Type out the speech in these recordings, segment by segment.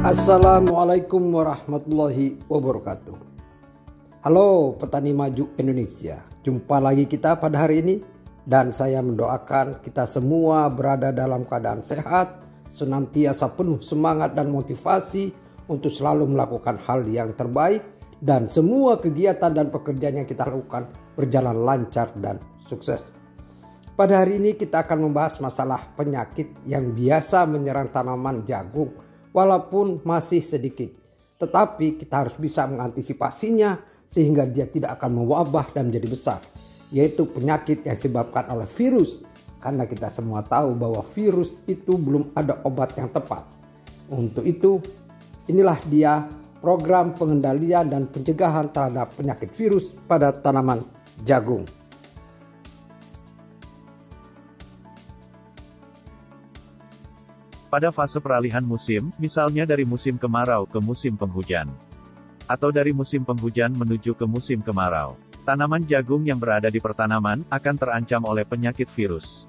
Assalamualaikum warahmatullahi wabarakatuh. Halo petani maju Indonesia, jumpa lagi kita pada hari ini dan saya mendoakan kita semua berada dalam keadaan sehat, senantiasa penuh semangat dan motivasi untuk selalu melakukan hal yang terbaik dan semua kegiatan dan pekerjaan yang kita lakukan berjalan lancar dan sukses. Pada hari ini kita akan membahas masalah penyakit yang biasa menyerang tanaman jagung. Walaupun masih sedikit, tetapi kita harus bisa mengantisipasinya sehingga dia tidak akan mewabah dan menjadi besar, yaitu penyakit yang disebabkan oleh virus. Karena kita semua tahu bahwa virus itu belum ada obat yang tepat. Untuk itu, inilah dia program pengendalian dan pencegahan terhadap penyakit virus pada tanaman jagung. Pada fase peralihan musim, misalnya dari musim kemarau ke musim penghujan, atau dari musim penghujan menuju ke musim kemarau, tanaman jagung yang berada di pertanaman akan terancam oleh penyakit virus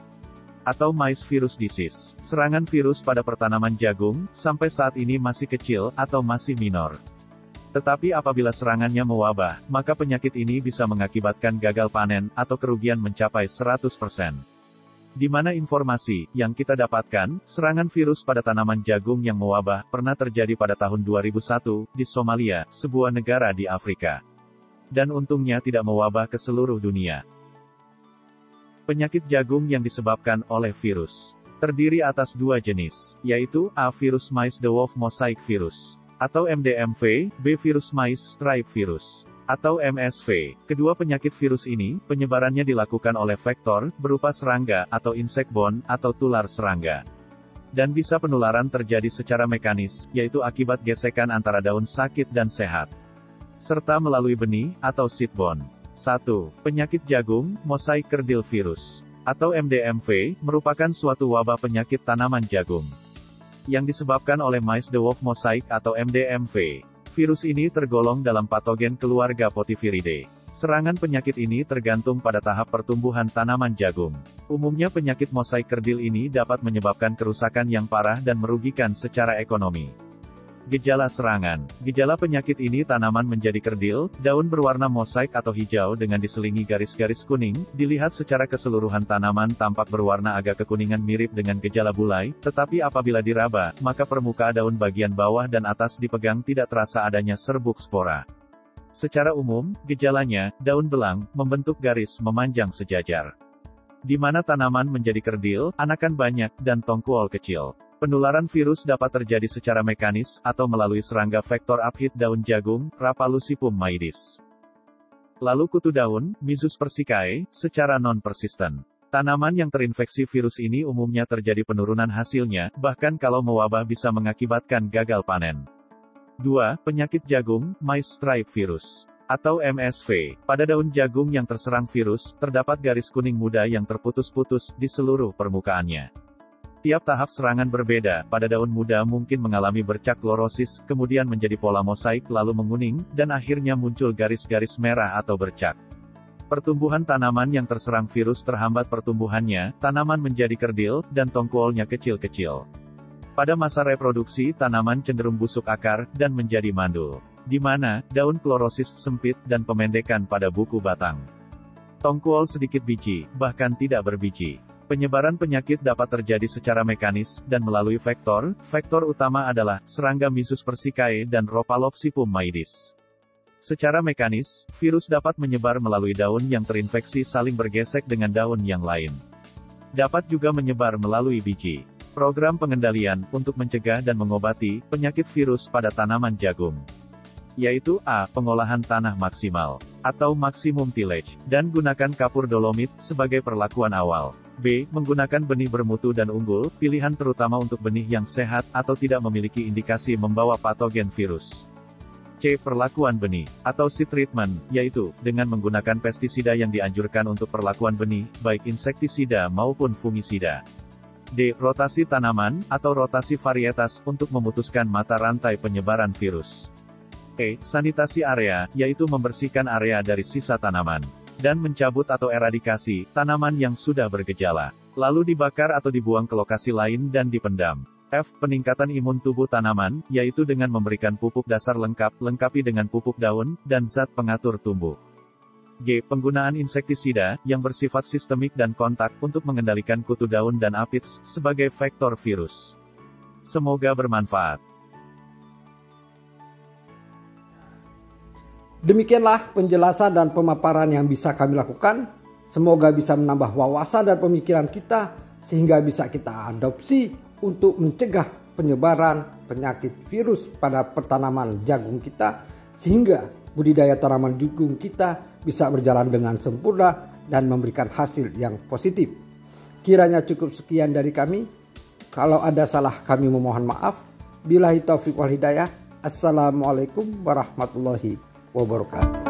atau maize virus disease. Serangan virus pada pertanaman jagung sampai saat ini masih kecil atau masih minor. Tetapi apabila serangannya mewabah, maka penyakit ini bisa mengakibatkan gagal panen atau kerugian mencapai 100%. Di mana informasi yang kita dapatkan, serangan virus pada tanaman jagung yang mewabah pernah terjadi pada tahun 2001 di Somalia, sebuah negara di Afrika. Dan untungnya tidak mewabah ke seluruh dunia. Penyakit jagung yang disebabkan oleh virus terdiri atas dua jenis, yaitu A. Virus Maize Dwarf Mosaic Virus, atau MDMV, B. Virus Maize Stripe Virus, atau MSV. Kedua penyakit virus ini, penyebarannya dilakukan oleh vektor, berupa serangga, atau insekborn, atau tular serangga. Dan bisa penularan terjadi secara mekanis, yaitu akibat gesekan antara daun sakit dan sehat. Serta melalui benih, atau seedborne. 1. Penyakit jagung, Mosaic Kernel Virus, atau MDMV, merupakan suatu wabah penyakit tanaman jagung yang disebabkan oleh Maize Dwarf Mosaic atau MDMV. Virus ini tergolong dalam patogen keluarga Potiviridae. Serangan penyakit ini tergantung pada tahap pertumbuhan tanaman jagung. Umumnya penyakit Mosaic Kernel ini dapat menyebabkan kerusakan yang parah dan merugikan secara ekonomi. Gejala serangan. Gejala penyakit ini tanaman menjadi kerdil, daun berwarna mosaik atau hijau dengan diselingi garis-garis kuning, dilihat secara keseluruhan tanaman tampak berwarna agak kekuningan mirip dengan gejala bulai, tetapi apabila diraba, maka permukaan daun bagian bawah dan atas dipegang tidak terasa adanya serbuk spora. Secara umum, gejalanya, daun belang, membentuk garis memanjang sejajar. Di mana tanaman menjadi kerdil, anakan banyak, dan tongkuol kecil. Penularan virus dapat terjadi secara mekanis, atau melalui serangga vektor uphit daun jagung, Rapallucipum maidis. Lalu kutu daun, Myzus persicae, secara non-persisten. Tanaman yang terinfeksi virus ini umumnya terjadi penurunan hasilnya, bahkan kalau mewabah bisa mengakibatkan gagal panen. 2. Penyakit jagung, Maize Stripe Virus, atau MSV. Pada daun jagung yang terserang virus, terdapat garis kuning muda yang terputus-putus di seluruh permukaannya. Tiap tahap serangan berbeda, pada daun muda mungkin mengalami bercak klorosis, kemudian menjadi pola mosaik lalu menguning, dan akhirnya muncul garis-garis merah atau bercak. Pertumbuhan tanaman yang terserang virus terhambat pertumbuhannya, tanaman menjadi kerdil, dan tongkuolnya kecil-kecil. Pada masa reproduksi tanaman cenderung busuk akar, dan menjadi mandul. Di mana, daun klorosis sempit, dan pemendekan pada buku batang. Tongkuol sedikit biji, bahkan tidak berbiji. Penyebaran penyakit dapat terjadi secara mekanis, dan melalui vektor. Vektor utama adalah serangga Myzus persicae dan Rapallucipum maidis. Secara mekanis, virus dapat menyebar melalui daun yang terinfeksi saling bergesek dengan daun yang lain. Dapat juga menyebar melalui biji. Program pengendalian untuk mencegah dan mengobati penyakit virus pada tanaman jagung, yaitu A. Pengolahan tanah maksimal, atau maksimum tillage, dan gunakan kapur dolomit sebagai perlakuan awal. B. Menggunakan benih bermutu dan unggul, pilihan terutama untuk benih yang sehat, atau tidak memiliki indikasi membawa patogen virus. C. Perlakuan benih, atau seed treatment, yaitu, dengan menggunakan pestisida yang dianjurkan untuk perlakuan benih, baik insektisida maupun fungisida. D. Rotasi tanaman, atau rotasi varietas, untuk memutuskan mata rantai penyebaran virus. E. Sanitasi area, yaitu membersihkan area dari sisa tanaman. Dan mencabut atau eradikasi tanaman yang sudah bergejala, lalu dibakar atau dibuang ke lokasi lain dan dipendam. F. Peningkatan imun tubuh tanaman, yaitu dengan memberikan pupuk dasar lengkap, lengkapi dengan pupuk daun, dan zat pengatur tumbuh. G. Penggunaan insektisida, yang bersifat sistemik dan kontak, untuk mengendalikan kutu daun dan aphids, sebagai vektor virus. Semoga bermanfaat. Demikianlah penjelasan dan pemaparan yang bisa kami lakukan. Semoga bisa menambah wawasan dan pemikiran kita, sehingga bisa kita adopsi untuk mencegah penyebaran penyakit virus pada pertanaman jagung kita, sehingga budidaya tanaman jagung kita bisa berjalan dengan sempurna dan memberikan hasil yang positif. Kiranya cukup sekian dari kami. Kalau ada salah, kami memohon maaf. Billahi taufiq wal hidayah. Assalamualaikum warahmatullahi wabarakatuh.